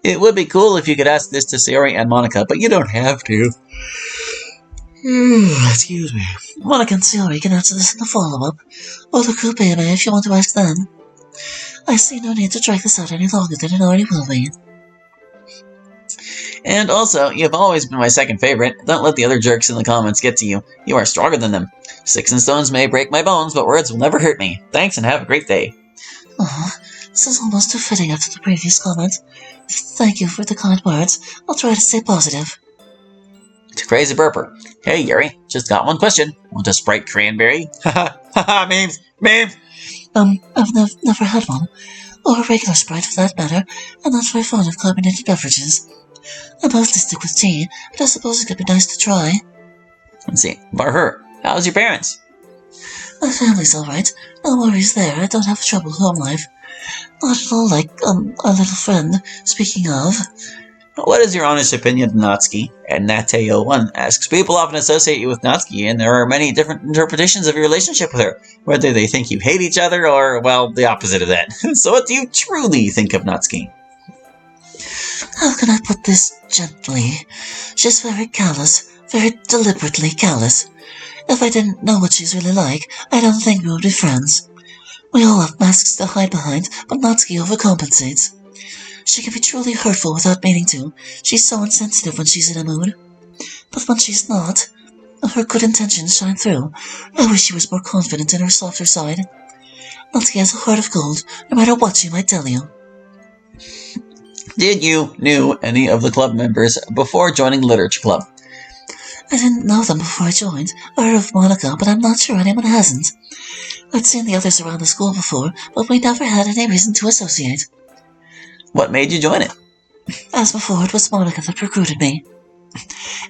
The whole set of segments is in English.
It would be cool if you could ask this to Sayori and Monica, but you don't have to. Excuse me. Monica and Sayori can answer this in the follow-up, or the coupe may if you want to ask them. I see no need to drag this out any longer than it already will be. And also, you've always been my second favorite. Don't let the other jerks in the comments get to you. You are stronger than them. Sticks and stones may break my bones, but words will never hurt me. Thanks and have a great day. Oh, this is almost too fitting after the previous comment. Thank you for the kind words. I'll try to stay positive. To Crazy Burper. Hey, Yuri, just got one question. Want a Sprite cranberry? Haha, haha, memes, memes! I've never had one, or a regular Sprite for that matter. I'm not very fond of carbonated beverages. I mostly stick with tea, but I suppose it could be nice to try. Let's see, about her. How's your parents? My family's alright. No worries there. I don't have a troubled home life. Not at all like, our little friend. Speaking of... What is your honest opinion of Natsuki? And Nateo1 asks, people often associate you with Natsuki, and there are many different interpretations of your relationship with her, whether they think you hate each other or, well, the opposite of that. So what do you truly think of Natsuki? How can I put this gently? She's very callous, very deliberately callous. If I didn't know what she's really like, I don't think we would be friends. We all have masks to hide behind, but Natsuki overcompensates. She can be truly hurtful without meaning to. She's so insensitive when she's in a mood. But when she's not, her good intentions shine through. I wish she was more confident in her softer side. Natsuki has a heart of gold, no matter what she might tell you. Did you know any of the club members before joining Literature Club? I didn't know them before I joined. I heard of Monica, but I'm not sure anyone hasn't. I'd seen the others around the school before, but we never had any reason to associate. What made you join it? As before, it was Monica that recruited me.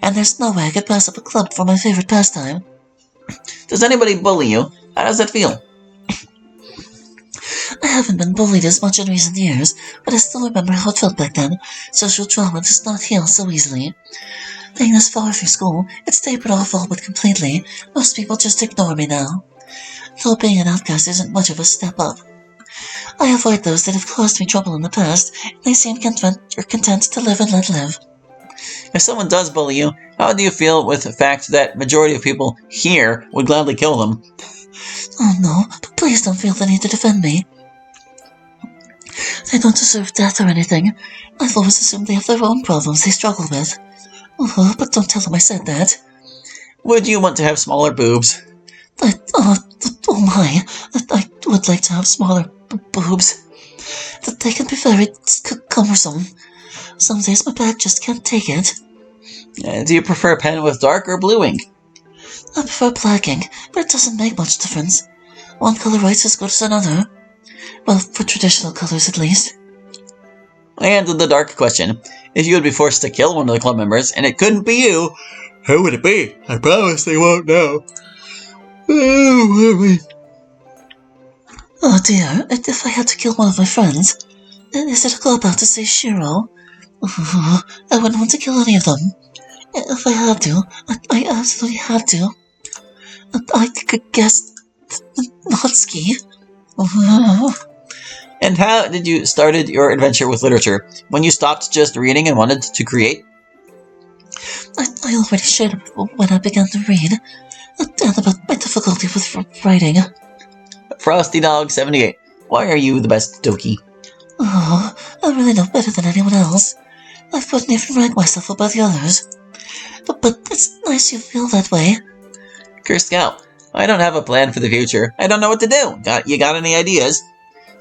And there's no way I could pass up a club for my favorite pastime. Does anybody bully you? How does that feel? I haven't been bullied as much in recent years, but I still remember how it felt back then. Social trauma does not heal so easily. Being this far from school, it's tapered off all but completely. Most people just ignore me now. Though being an outcast isn't much of a step up. I avoid those that have caused me trouble in the past, and they seem content to live and let live. If someone does bully you, how do you feel with the fact that majority of people here would gladly kill them? Oh no, but please don't feel the need to defend me. They don't deserve death or anything. I've always assumed they have their own problems they struggle with. Oh, but don't tell them I said that. Would you want to have smaller boobs? Oh my, I would like to have smaller boobs. They can be very cumbersome. Some days my back just can't take it. Do you prefer a pen with dark or blue ink? I prefer black ink, but it doesn't make much difference. One color writes as good as another. Well, for traditional colors at least. And the dark question. If you would be forced to kill one of the club members, and it couldn't be you, who would it be? I promise they won't know. Oh dear, if I had to kill one of my friends, is it a club out to say Shiro? I wouldn't want to kill any of them. If I had to, I absolutely had to. I could guess Natsuki. And how did you started your adventure with literature? When you stopped just reading and wanted to create? I already shared when I began to read, and about my difficulty with writing. FrostyDog78, why are you the best Doki? Oh, I really know better than anyone else. I wouldn't even rank myself above the others. But it's nice you feel that way. Cursed Scout, I don't have a plan for the future. I don't know what to do. You got any ideas?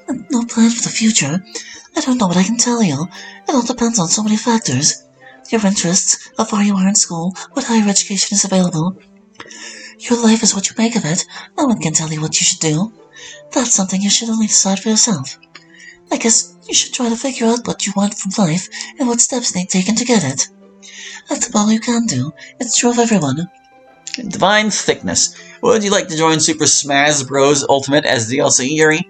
No plan for the future. I don't know what I can tell you. It all depends on so many factors. Your interests, how far you are in school, what higher education is available. Your life is what you make of it. No one can tell you what you should do. That's something you should only decide for yourself. I guess you should try to figure out what you want from life and what steps need taken to get it. That's all you can do. It's true of everyone. Divine Thickness. Would you like to join Super Smash Bros. Ultimate as DLC, Yuri?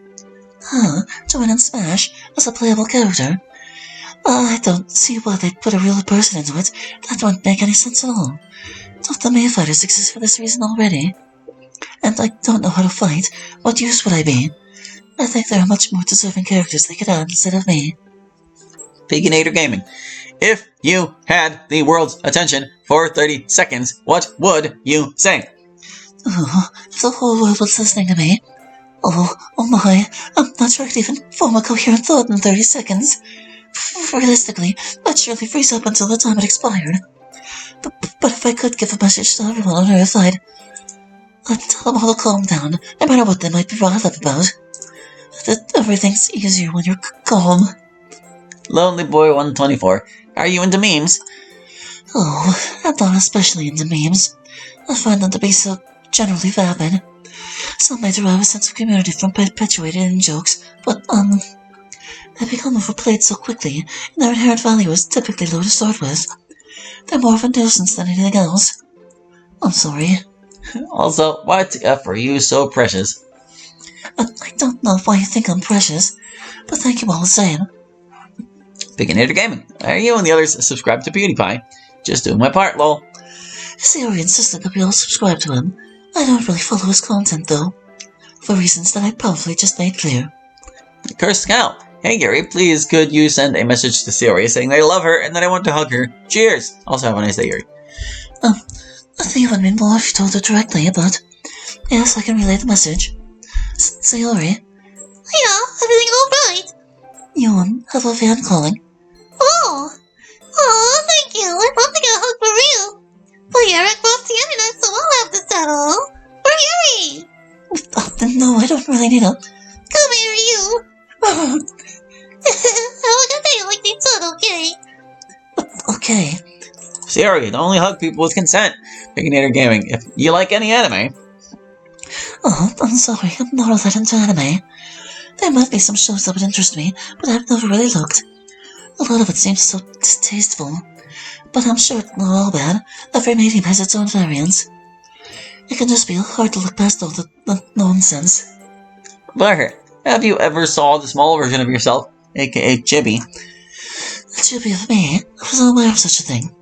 Join in Smash as a playable character? I don't see why they'd put a real person into it. That won't make any sense at all. The Mii fighters exist for this reason already. And I don't know how to fight. What use would I be? I think there are much more deserving characters they could add instead of me. Piginator Gaming. If you had the world's attention for 30 seconds, what would you say? Oh, if the whole world was listening to me. Oh my, I'm not sure I could even form a coherent thought in 30 seconds. Realistically, I'd surely freeze up until the time it expired. But if I could give a message to everyone on Earth, I'd tell them all to calm down, no matter what they might be riled up about. That everything's easier when you're calm. Lonely Boy 124. Are you into memes? Oh, I'm not especially into memes. I find them to be so generally vapid. Some may derive a sense of community from perpetuated in jokes, but, they become overplayed so quickly, and their inherent value is typically low to start with. They're more of a nuisance than anything else. I'm sorry. Also, why the F are you so precious? I don't know why you think I'm precious, but thank you all the same. Piginator Gaming. Are you and the others subscribed to PewDiePie? Just doing my part, lol. Siri insisted that we all subscribe to him. I don't really follow his content, though, for reasons that I probably just made clear. Cursed Cow. Hey Gary, please could you send a message to Siri saying that I love her and that I want to hug her. Cheers! Also have a nice day, Gary. I think it would mean more if you told her directly, but yes, I can relay the message. Siri? Yeah, everything alright? You have a fan calling. Oh, thank you. I'd love to get a hug for real. But you're across the internet, so I'll have to settle. For Yuri! No, I don't really need a... Come here, you. How can they like they said, okay? Okay. Siri, only hug people with consent. Piginator Gaming. If you like any anime. Oh, I'm sorry, I'm not all that into anime. There might be some shows that would interest me, but I've never really looked. A lot of it seems so distasteful. But I'm sure it's not all bad. Every medium has its own variants. It can just be hard to look past all the nonsense. Barker, have you ever saw the small version of yourself, aka Chibi? A chibi of me? I wasn't aware of such a thing.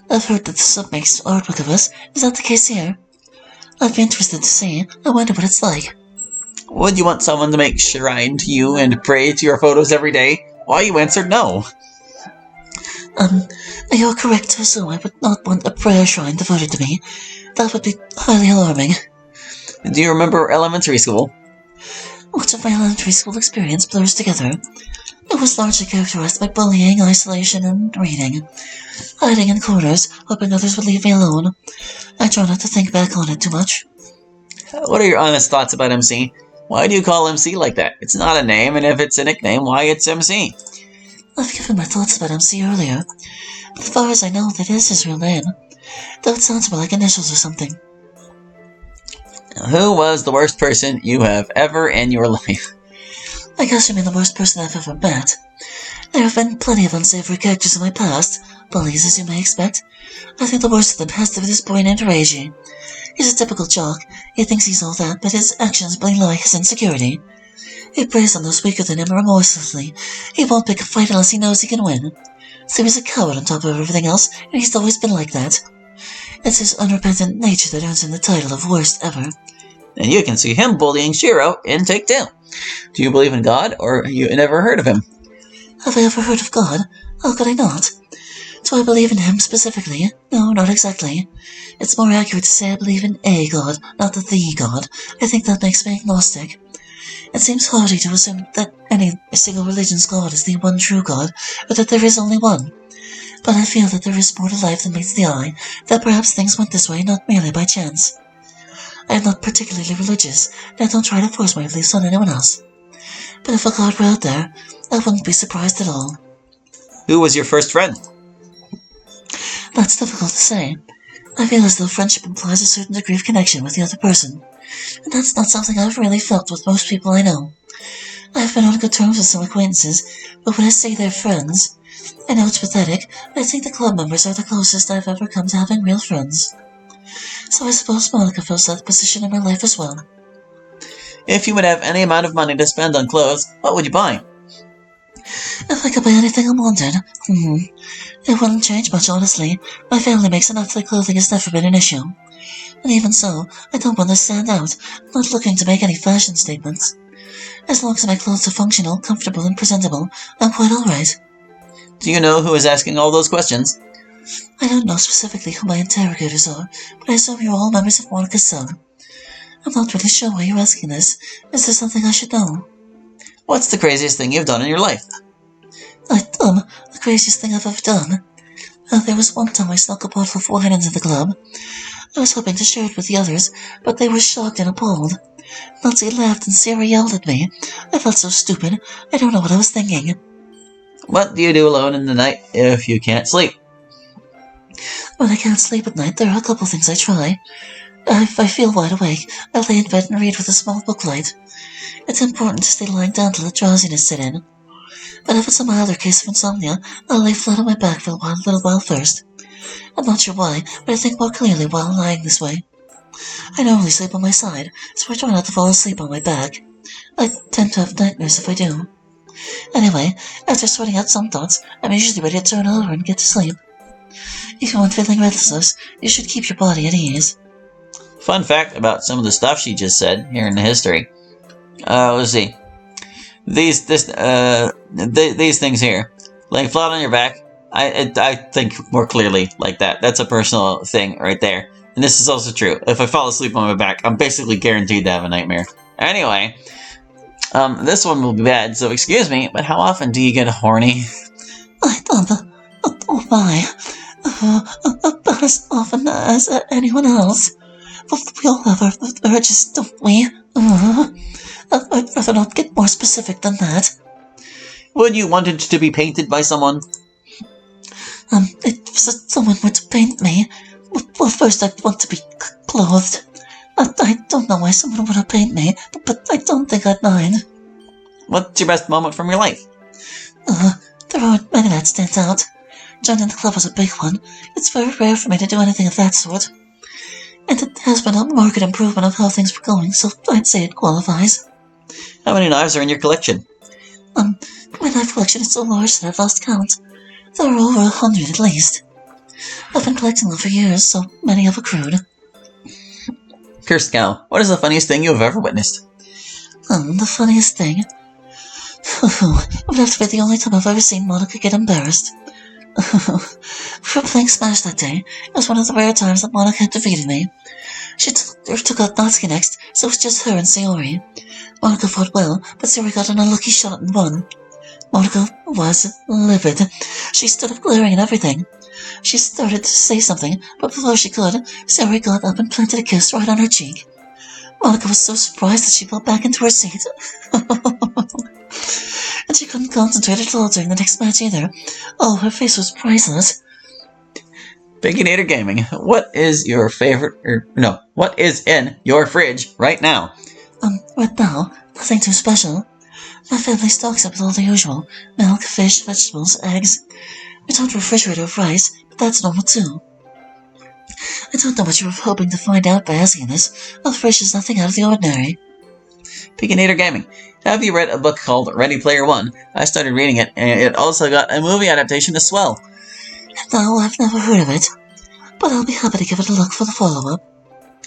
I've heard that the sub makes artwork of us. Is that the case here? I'd be interested to see. I wonder what it's like. Would you want someone to make shrine to you and pray to your photos every day? Why you answered no. You're correct to assume I would not want a prayer shrine devoted to me. That would be highly alarming. Do you remember elementary school? Much of my elementary school experience blurs together. It was largely characterized by bullying, isolation, and reading. Hiding in corners, hoping others would leave me alone. I try not to think back on it too much. What are your honest thoughts about MC? Why do you call MC like that? It's not a name, and if it's a nickname, why it's MC? I've given my thoughts about MC earlier. As far as I know, that is his real name. Though it sounds more like initials or something. Who was the worst person you have ever in your life? I guess you mean the worst person I've ever met. There have been plenty of unsavory characters in my past, bullies as you may expect. I think the worst of them has to be this boy named Reiji. He's a typical jock. He thinks he's all that, but his actions belie his insecurity. He preys on those weaker than him remorselessly. He won't pick a fight unless he knows he can win. So he's a coward on top of everything else, and he's always been like that. It's his unrepentant nature that earns him the title of worst ever. And you can see him bullying Shiro in Take Two. Do you believe in God, or have you never heard of him? Have I ever heard of God? How could I not? Do I believe in him specifically? No, not exactly. It's more accurate to say I believe in a God, not the God. I think that makes me agnostic. It seems hardy to assume that any single religion's God is the one true God, or that there is only one. But I feel that there is more to life than meets the eye, that perhaps things went this way not merely by chance. I am not particularly religious, and I don't try to force my beliefs on anyone else. But if a God were out there, I wouldn't be surprised at all. Who was your first friend? That's difficult to say. I feel as though friendship implies a certain degree of connection with the other person, and that's not something I've really felt with most people I know. I've been on good terms with some acquaintances, but when I say they're friends, I know it's pathetic, but I think the club members are the closest I've ever come to having real friends. So I suppose Monica fills that position in my life as well. If you would have any amount of money to spend on clothes, what would you buy? If I could buy anything I wanted, it wouldn't change much, honestly. My family makes enough that clothing has never been an issue. And even so, I don't want to stand out. I'm not looking to make any fashion statements. As long as my clothes are functional, comfortable, and presentable, I'm quite alright. Do you know who is asking all those questions? I don't know specifically who my interrogators are, but I assume you're all members of Monica's sub. I'm not really sure why you're asking this. Is there something I should know? What's the craziest thing you've done in your life? The craziest thing I've ever done. There was one time I snuck a bottle of wine into the club. I was hoping to share it with the others, but they were shocked and appalled. Nancy laughed and Sarah yelled at me. I felt so stupid. I don't know what I was thinking. What do you do alone in the night if you can't sleep? When I can't sleep at night, there are a couple things I try. If I feel wide awake, I lay in bed and read with a small book light. It's important to stay lying down till the drowsiness set in. But if it's a milder case of insomnia, I'll lay flat on my back for a little while first. I'm not sure why, but I think more clearly while lying this way. I normally sleep on my side, so I try not to fall asleep on my back. I tend to have nightmares if I do. Anyway, after sorting out some thoughts, I'm usually ready to turn over and get to sleep. If you aren't feeling restless, you should keep your body at ease. Fun fact about some of the stuff she just said here in the history. Let's see. These things here, laying flat on your back. I think more clearly like that. That's a personal thing right there. And this is also true. If I fall asleep on my back, I'm basically guaranteed to have a nightmare. Anyway, this one will be bad. So excuse me, but how often do you get horny? Oh my. About as often as anyone else. But we all have our urges, don't we? I'd rather not get more specific than that. Would you want it to be painted by someone? If someone were to paint me, well, first I'd want to be clothed. I don't know why someone would paint me, but I don't think I'd mind. What's your best moment from your life? There aren't many that stand out. Joining the club was a big one. It's very rare for me to do anything of that sort. And it has been a marked improvement of how things were going, so I'd say it qualifies. How many knives are in your collection? My knife collection is so large that I've lost count. There are over 100 at least. I've been collecting them for years, so many have accrued. Kirskow, what is the funniest thing you have ever witnessed? The funniest thing? It would have to be the only time I've ever seen Monica get embarrassed. We were playing Smash that day. It was one of the rare times that Monica had defeated me. She took out Natsuki next, so it was just her and Sayori. Monica fought well, but Sayori got an unlucky shot and won. Monica was livid. She stood up glaring and everything. She started to say something, but before she could, Sayori got up and planted a kiss right on her cheek. Monica was so surprised that she fell back into her seat. And she couldn't concentrate at all during the next match either. Oh, her face was priceless. Baconator Gaming, what is your favorite, what is in your fridge right now? Right now, nothing too special. My family stocks up with all the usual. Milk, fish, vegetables, eggs. We don't refrigerate our rice, but that's normal too. I don't know what you were hoping to find out by asking this. Our fridge is nothing out of the ordinary. Baconator Gaming, have you read a book called Ready Player One? I started reading it, and it also got a movie adaptation as well. No, I've never heard of it. But I'll be happy to give it a look for the follow-up.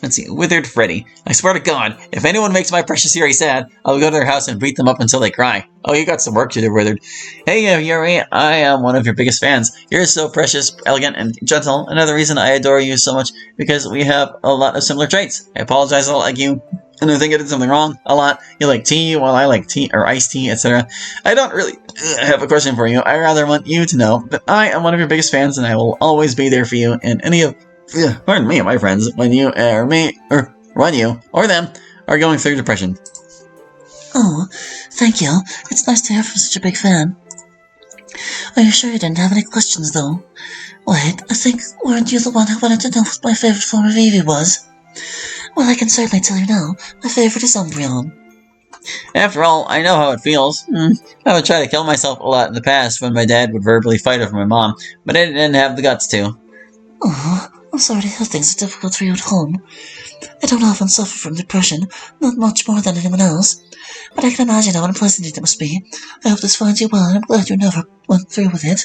Let's see, Withered Freddy. I swear to God, if anyone makes my precious Yuri sad, I'll go to their house and beat them up until they cry. Oh, you got some work to do, Withered. Hey, Yuri, I am one of your biggest fans. You're so precious, elegant, and gentle. Another reason I adore you so much, because we have a lot of similar traits. I apologize a lot like you, and I think I did something wrong a lot. You like tea, while I like tea, or iced tea, etc. I don't really have a question for you. I rather want you to know that I am one of your biggest fans, and I will always be there for you in any of pardon me, my friends, when you when you or them are going through depression. Oh, thank you. It's nice to hear from such a big fan. Are you sure you didn't have any questions, though? Wait, I think, weren't you the one who wanted to know what my favorite form of Eevee was? Well, I can certainly tell you now. My favorite is Umbreon. After all, I know how it feels. I would try to kill myself a lot in the past when my dad would verbally fight over my mom, but I didn't have the guts to. Oh, I'm sorry to hear things are difficult for you at home. I don't often suffer from depression, not much more than anyone else, but I can imagine how unpleasant it must be. I hope this finds you well, and I'm glad you never went through with it.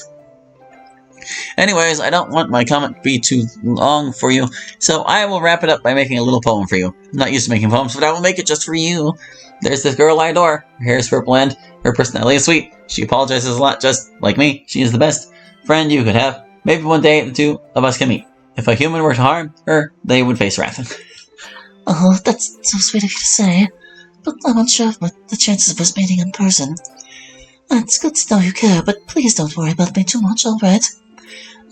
Anyways, I don't want my comment to be too long for you, so I will wrap it up by making a little poem for you. I'm not used to making poems, but I will make it just for you. There's this girl I adore. Her hair is purple and her personality is sweet. She apologizes a lot, just like me. She is the best friend you could have. Maybe one day the two of us can meet. If a human were to harm her, they would face wrath. Oh, that's so sweet of you to say, but I'm unsure about the chances of us meeting in person. It's good to know you care, but please don't worry about me too much, alright?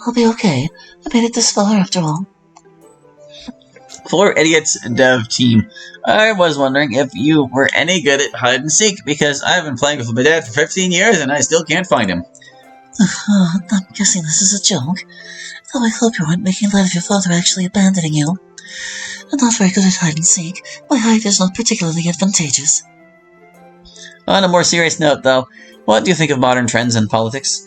I'll be okay. I made it this far after all. For Idiots Dev Team, I was wondering if you were any good at hide and seek, because I've been playing with my dad for 15 years and I still can't find him. I'm guessing this is a joke, though I hope you aren't making light of your father actually abandoning you. I'm not very good at hide and seek. My height is not particularly advantageous. On a more serious note, though, what do you think of modern trends in politics?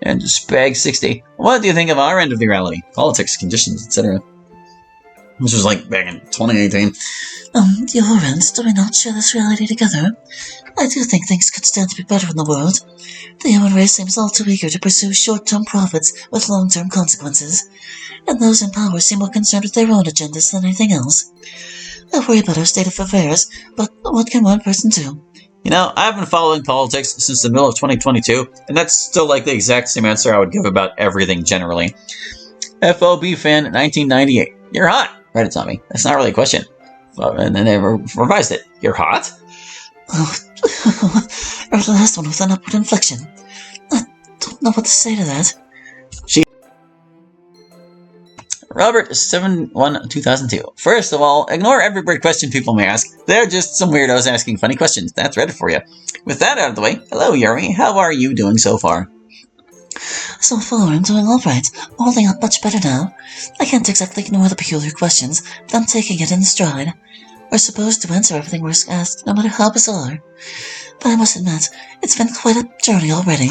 And Pt.16, what do you think of our end of the reality? Politics, conditions, etc. This was like back in 2018. Your end, do we not share this reality together? I do think things could stand to be better in the world. The human race seems all too eager to pursue short-term profits with long-term consequences, and those in power seem more concerned with their own agendas than anything else. I worry about our state of affairs, but what can one person do? You know, I've been following politics since the middle of 2022, and that's still like the exact same answer I would give about everything generally. FOB fan 1998. You're hot. Reddit taught me. That's not really a question. And then they revised it. You're hot? Oh, or the last one with an upward inflection. I don't know what to say to that. Robert71 2002. First of all, ignore every weird question people may ask. They're just some weirdos asking funny questions. That's Reddit for you. With that out of the way, hello Yuri. How are you doing so far? So far, I'm doing alright. Holding up much better now. I can't exactly ignore the peculiar questions, but I'm taking it in stride. We're supposed to answer everything we're asked, no matter how bizarre. But I must admit, it's been quite a journey already.